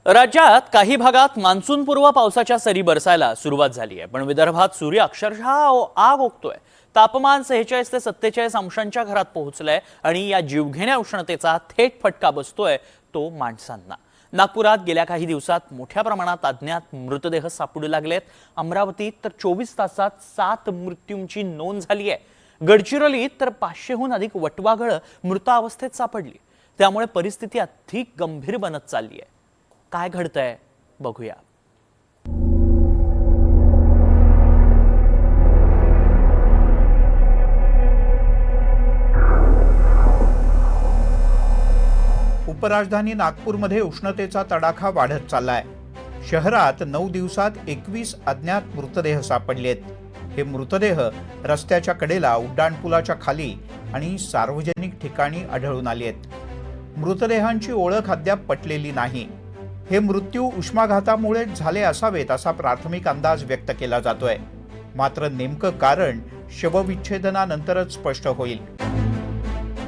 राज्यात काही भागात मान्सूनपूर्व पावसाच्या सरी बरसायला सुरुवात झाली आहे, पण विदर्भात सूर्य अक्षरशः आग ओकतोय। तापमान 46 ते 47 अंशांच्या घरात पोहोचलंय आणि या जीवघेण्या उष्णतेचा थेट फटका बसतोय तो माणसांना। नागपुरात गेल्या काही दिवसात मोठ्या प्रमाणात अज्ञात मृतदेह सापडू लागलेत। अमरावतीत तर 24 तासात 7 मृत्यूंची नोंद झाली आहे। गडचिरोलीत तर 500हून अधिक वटवाघळं मृतावस्थेत सापडली। त्यामुळे परिस्थिती अधिक गंभीर बनत चालली आहे। काय घडतंय बघूया। उपराजधानी नागपूरमध्ये उष्णतेचा तडाखा वाढत चाललाय। शहरात 9 दिवसात 21 अज्ञात मृतदेह सापडलेत। हे मृतदेह रस्त्याच्या कडेला, उड्डाणपुलाच्या खाली आणि सार्वजनिक ठिकाणी आढळून आलेत। मृतदेहांची ओळख अद्याप पटलेली नाही। हे मृत्यू उष्माघातामुळे झाले असावेत असा प्राथमिक अंदाज व्यक्त केला जातोय। मात्र नेमकं कारण शवविच्छेदनानंतरच स्पष्ट होईल।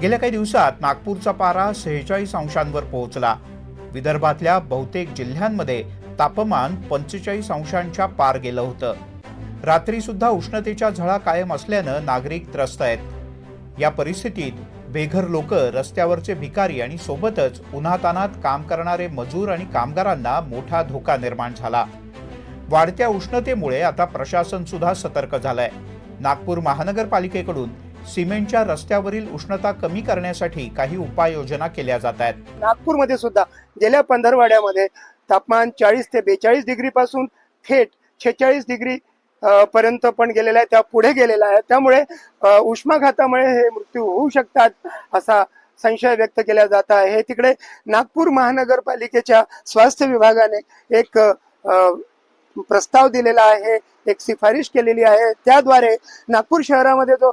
गेल्या काही दिवसात नागपूरचा पारा 46 अंशांवर पोहोचला। विदर्भातल्या बहुतेक जिल्ह्यांमध्ये तापमान 45 अंशांच्या पार गेलं होतं। रात्री सुद्धा उष्णतेच्या झळा कायम असल्यानं नागरिक त्रस्त आहेत। या परिस्थितीत बेघर लोक, रस्त्यावरचे भिकारी आणि सोबतच उन्हातान्हात काम करणारे मजूर आणि कामगारांना मोठा धोका निर्माण झाला। वाढत्या उष्णतेमुळे आता प्रशासन सुद्धा सतर्क झालंय। नागपूर महानगरपालिकेकडून सिमेंटच्या रस्त्यावरील उष्णता कमी करण्यासाठी काही उपाययोजना केल्या जात आहेत। नागपूरमध्ये सुद्धा गेल्या पंधरवड्यामध्ये तापमान 40 ते 42 डिग्री पासून थेट 46 डिग्री पर्यंत पण गेलेला आहे, त्या पुढे गेलेला आहे। त्यामुळे उष्माघातामुळे हे मृत्यू होऊ शकतात असा संशय व्यक्त केला जात आहे। तिकडे नागपूर महानगरपालिकेच्या स्वास्थ्य विभागाने एक प्रस्ताव दिलेला आहे, एक शिफारिश केलेली आहे। त्याद्वारे नागपूर शहरामध्ये जो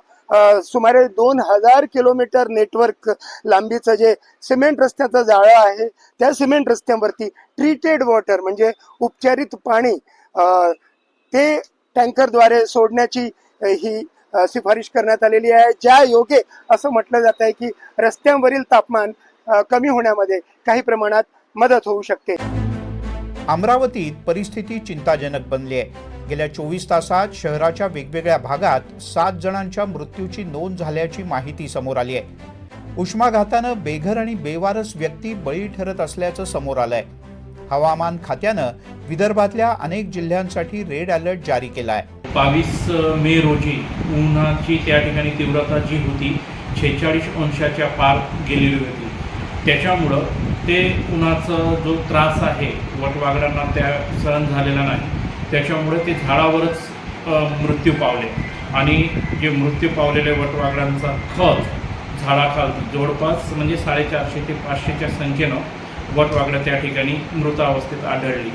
सुमारे 2000 किलोमीटर नेटवर्क लांबीचं जे सिमेंट रस्त्याचं जाळं आहे, त्या सिमेंट रस्त्यांवरती ट्रीटेड वॉटर म्हणजे उपचारित पाणी ते टँकरद्वारे सोडण्याची ही शिफारिश करण्यात आलेली आहे। ज्या योगे असं म्हटलं जात आहे की रस्त्यांवरील तापमान कमी होण्यामध्ये काही प्रमाणात मदत होऊ शकते। अमरावतीत परिस्थिती चिंताजनक बनली आहे। गेल्या 24 तासात शहराच्या वेगवेगळ्या भागात 7 जणांच्या मृत्यूची नोंद झाल्याची माहिती समोर आली आहे। उष्माघातानं बेघर आणि बेवारस व्यक्ती बळी ठरत असल्याचं समोर आलंय। हवामान खात्यानं विदर्भातल्या अनेक जिल्ह्यांसाठी रेड अलर्ट जारी केला आहे। 22 मे रोजी उन्हाची त्या ठिकाणी तीव्रता जी होती 46 अंशाच्या पार गेलेली होती। त्याच्यामुळं ते उन्हाचा जो त्रास आहे वटवाघळांना त्या सहन झालेला नाही। त्याच्यामुळे ते झाडावरच मृत्यू पावले आणि जे मृत्यू पावलेले वटवाघळांचा खत झाडाखाली जवळपास म्हणजे 450 ते 500च्या संख्येनं वटवाघळं त्या ठिकाणी मृत अवस्थेत आढळली।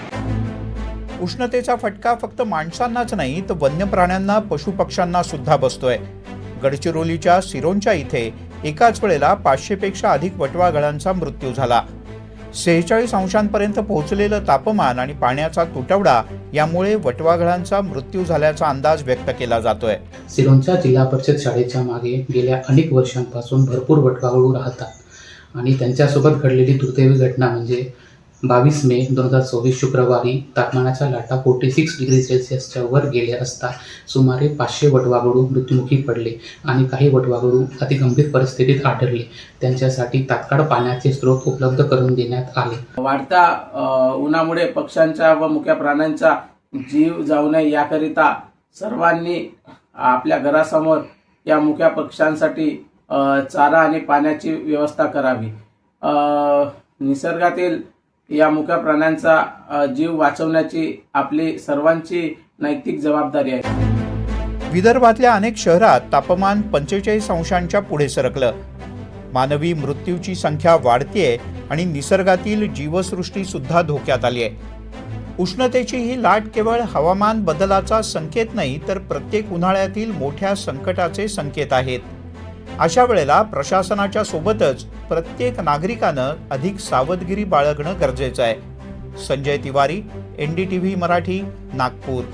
उष्णतेचा फटका फक्त माणसांनाच नाही तर वन्य प्राण्यांना, पशुपक्ष्यांना सुद्धा बसतोय। गडचिरोलीच्या सिरोंचा इथे एकाच वेळेला 500 पेक्षा अधिक वटवाघळांचा मृत्यू झाला। 46 अंशांपर्यंत पोहोचलेलं तापमान आणि पाण्याचा तुटवडा यामुळे वटवाघळांचा मृत्यू झाल्याचा अंदाज व्यक्त केला जातोय। सिरोंचा जिल्हा परिषद शाळेच्या मागे गेल्या अनेक वर्षांपासून भरपूर वटवाघळू राहतात आणि त्यांच्यासोबत घडलेली दुर्दैवी घटना म्हणजे 22 मे 2024 शुक्रवारी तापमानाच्या लाटा 46 डिग्री सेल्सिअसच्या वर गेले असता सुमारे 500 वटवाघळू मृत्युमुखी पडले आणि काही वटवाघळू अतिगंभीर परिस्थितीत आढळले। त्यांच्यासाठी तात्काळ पाण्याचे स्रोत उपलब्ध करून देण्यात आले। वाढत्या उन्हामुळे पक्ष्यांचा व मुक्या प्राण्यांचा जीव जाऊ नये याकरिता सर्वांनी आपल्या घरासमोर या मुक्या पक्ष्यांसाठी चारा आणि पाण्याची व्यवस्था करावी। निसर्गातील या मुक्या प्राण्यांचा जीव वाचवण्याची आपली सर्वांची नैतिक जबाबदारी आहे। विदर्भातल्या अनेक शहरात तापमान 45 अंशांच्या पुढे सरकलं। मानवी मृत्यूची संख्या वाढतेय आणि निसर्गातील जीवसृष्टी सुद्धा धोक्यात आली आहे। उष्णतेची ही लाट केवळ हवामान बदलाचा संकेत नाही तर प्रत्येक उन्हाळ्यातील मोठ्या संकटाचे संकेत आहेत। अशा वेळेला प्रशासनाच्या सोबतच प्रत्येक नागरिकानं अधिक सावधगिरी बाळगणं गरजेचं आहे। संजय तिवारी, NDTV मराठी, नागपूर।